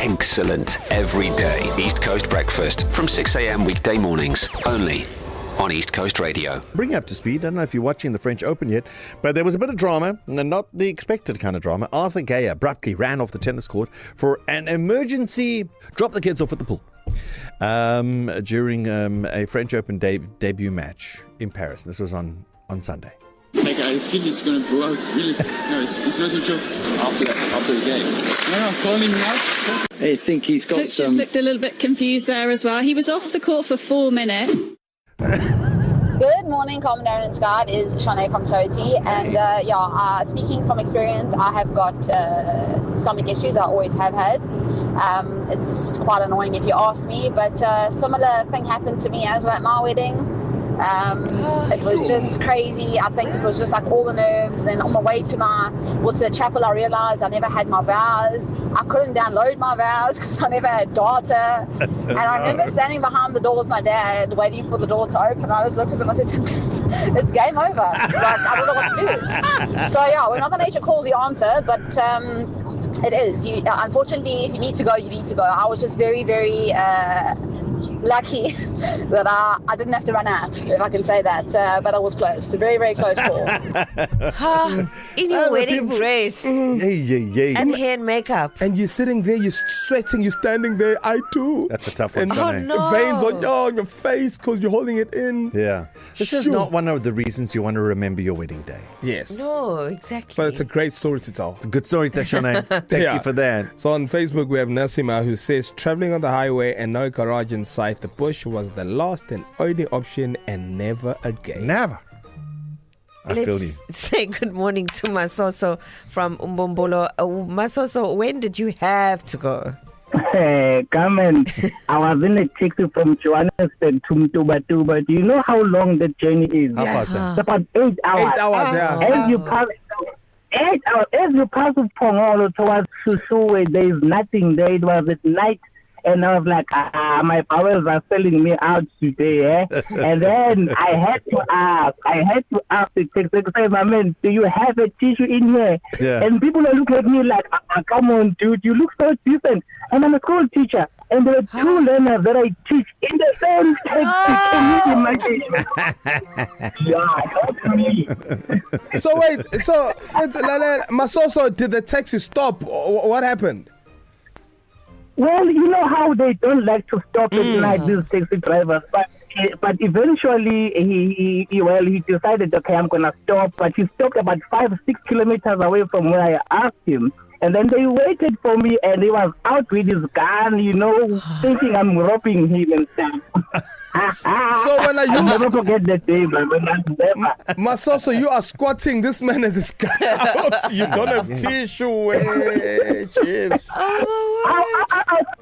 excellent every day. East Coast Breakfast from 6 a.m. weekday mornings. Only on East Coast Radio. Bring you up to speed. I don't know if you're watching the French Open yet, but there was a bit of drama, and not the expected kind of drama. Arthur Gay abruptly ran off the tennis court for an emergency, dropped the kids off at the pool during a French Open debut match in Paris. This was on Sunday. Like, I feel it's going to blow out, really. No, it's not a joke. After the game? No, call him now. I think he's got Coach just looked a little bit confused there as well. He was off the court for 4 minutes. Good morning, Commodore and Scott. Is Shanae from Toti. And speaking from experience, I have got stomach issues. I always have had. It's quite annoying if you ask me, but similar thing happened to me as well at my wedding. It was just crazy. I think it was just like all the nerves. And then on the way to the chapel, I realized I never had my vows. I couldn't download my vows because I never had data. And I remember standing behind the door with my dad, waiting for the door to open. I just looked at him and I said, it's game over. Like, I don't know what to do. So yeah, when Mother Nature calls, you answer. But it is. Unfortunately, if you need to go, you need to go. I was just very, very lucky that I didn't have to run out, if I can say that, but I was close, a very, very close call. In your wedding dress and hair and makeup, and you're sitting there, you're sweating, you're standing there. I too. That's a tough one. And veins on your face because you're holding it in. Yeah, this is not one of the reasons you want to remember your wedding day. Yes. No, exactly. But it's a great story to tell. It's a good story, Shanae. Thank you for that. So on Facebook we have Nasima who says, traveling on the highway and no garage in sight, the bush was the last and only option and never again. Never. Let's say good morning to Masoso from Umbombolo. Masoso, when did you have to go? Come and I was in a taxi from Johannesburg to Mtubatuba. Do you know how long the journey is? Yes. It's about 8 hours. 8 hours, yeah. As you pass 8 hours, as you pass Pongolo towards Susuwe, there is nothing there. It was at night. And I was like, my powers are selling me out today, And then I had to ask the taxi, my man, do you have a tissue in here? Yeah. And people are looking at me like, come on, dude, you look so decent. And I'm a school teacher. And there are 2 learners that I teach in the same taxi. Yeah, not me. So wait, Masoso, did the taxi stop? What happened? Well, you know how they don't like to stop at night, these taxi drivers. But eventually, he decided, okay, I'm going to stop. But he stopped about 5-6 kilometers away from where I asked him. And then they waited for me, and he was out with his gun, thinking I'm robbing him and stuff. So when I'll never forget that day, but never. Masoso, you are squatting. This man has his gun out. You don't have tissue. Jeez.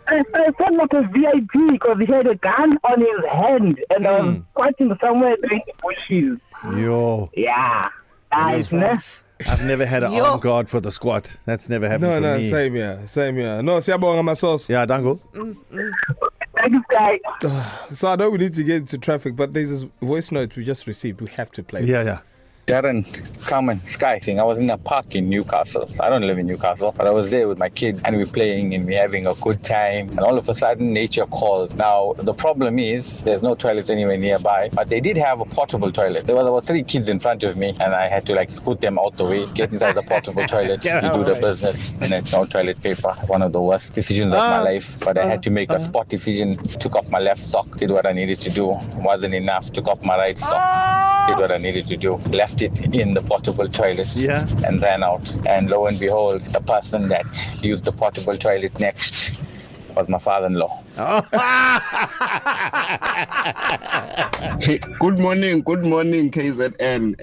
I felt like a VIP because he had a gun on his hand, and I was squatting somewhere in the bushes. Yo. Yeah. I've never had an armed guard for the squat. That's never happened for me. No, same here. No, siyabonga Masoso. Yeah, Dango. Thanks, guy. So I know we need to get into traffic, but there's this voice note we just received. We have to play this. Yeah. Darren, Carmen, Sky. I was in a park in Newcastle. I don't live in Newcastle, but I was there with my kids and we're playing and we're having a good time. And all of a sudden, nature calls. Now, the problem is there's no toilet anywhere nearby, but they did have a portable toilet. There were about 3 kids in front of me and I had to scoot them out the way, get inside the portable toilet, you do the business, and it's no toilet paper. One of the worst decisions of my life, but I had to make a spot decision. Took off my left sock, did what I needed to do. Wasn't enough, took off my right sock, did what I needed to do. Left it in the portable toilet and ran out. And lo and behold, the person that used the portable toilet next was my father-in-law. Hey, good morning, KZN.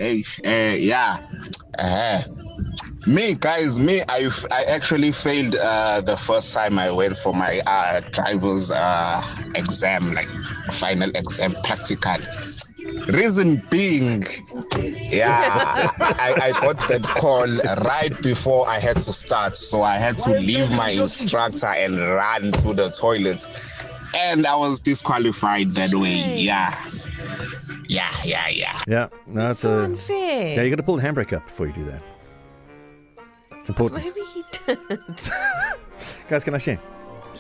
I actually failed the first time I went for my driver's exam, final exam, practical. Reason being, I got that call right before I had to start, so I had to leave my instructor and run to the toilet, and I was disqualified that way. Yeah. No, it's so unfair. Yeah, you got to pull the handbrake up before you do that. It's important. Maybe he did. Guys, can I share?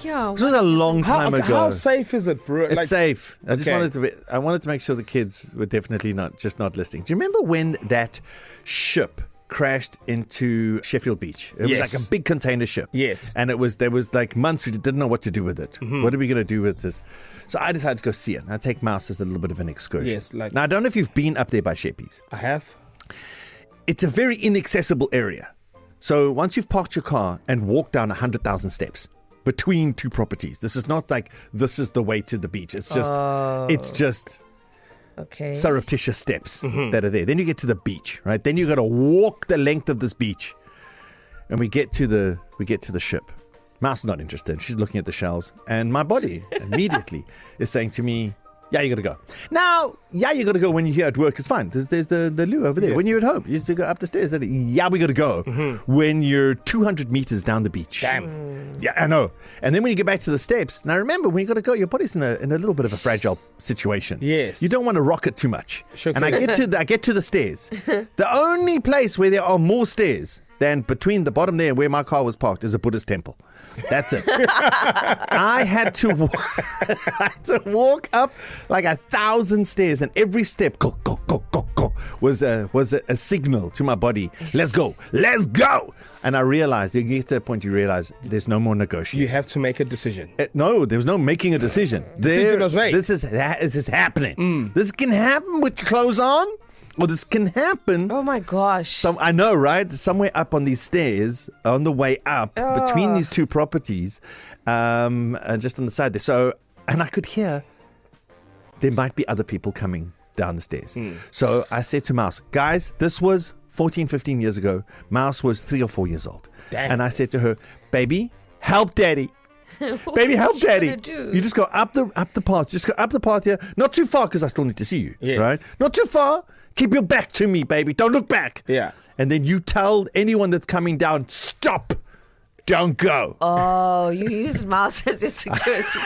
Yeah. This was a long time ago. How safe is it, bro? It's safe. I just Okay. wanted to make sure the kids were definitely not listening. Do you remember when that ship crashed into Sheffield Beach? It was Yes. like a big container ship. Yes. And there was like months we didn't know what to do with it. What are we going to do with this? So I decided to go see it. I take Mouse as a little bit of an excursion. Yes, now I don't know if you've been up there by Sheppies. I have. It's a very inaccessible area. So once you've parked your car and walked down 100,000 steps between two properties, this is not like this is the way to the beach. It's just Okay. surreptitious steps that are there. Then you get to the beach, right? Then you got to walk the length of this beach, and we get to the ship. Mouse is not interested. She's looking at the shells, and my body immediately is saying to me, "Yeah, you got to go." Now, you got to go when you're here at work. It's fine. There's the loo over there. Yes. When you're at home, you just go up the stairs. Yeah, we got to go when you're 200 meters down the beach. Damn. Yeah, I know. And then when you get back to the steps, now remember, when you got to go, your body's in a little bit of a fragile situation. Yes. You don't want to rock it too much. Sure And I can. get to the stairs. The only place where there are more stairs than between the bottom there and where my car was parked is a Buddhist temple. That's it. I had to walk up like 1,000 stairs, and every step, go, was a signal to my body. Let's go. And I realized, you get to a point you realize there's no more negotiation. You have to make a decision. No, there was no making a decision. Decision was made. This is happening. This can happen with clothes on, or this can happen. Oh my gosh. I know, right? Somewhere up on these stairs, on the way up, between these two properties, and just on the side there. So, and I could hear there might be other people coming down the stairs. So I said to Mouse, guys, this was 14, 15 years ago. Mouse was 3 or 4 years old. Damn. And I said to her, baby, help daddy. Baby, help daddy. You just go up the path. Just go up the path here. Not too far, because I still need to see you. Yes. Right? Not too far. Keep your back to me, baby. Don't look back. Yeah. And then you tell anyone that's coming down, stop. Don't go. Oh, you used Mouse as your security.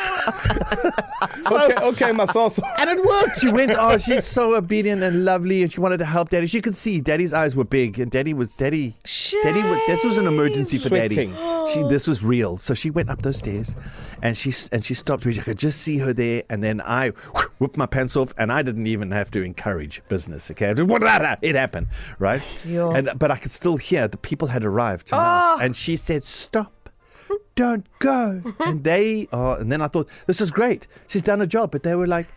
Okay, my sauce. And it worked. She went, she's so obedient and lovely, and she wanted to help Daddy. She could see Daddy's eyes were big, and Daddy was, this was an emergency for Sweating. Daddy. This was real. So she went up those stairs, and she stopped. I could just see her there, and then I whipped my pants off, and I didn't even have to encourage business. Okay, it happened, right? Yeah. But I could still hear the people had arrived to Mouse, and she said, "Stop. Don't go." And and then I thought, this is great. She's done a job. But they were like,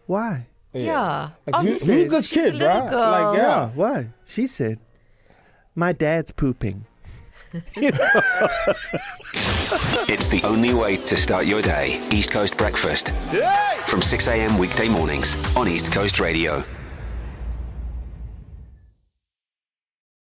why? Yeah. Like, who's this She's a kid, little bro? girl. Like, yeah. Why? She said, my dad's pooping. It's the only way to start your day. East Coast Breakfast. From 6 a.m. weekday mornings on East Coast Radio.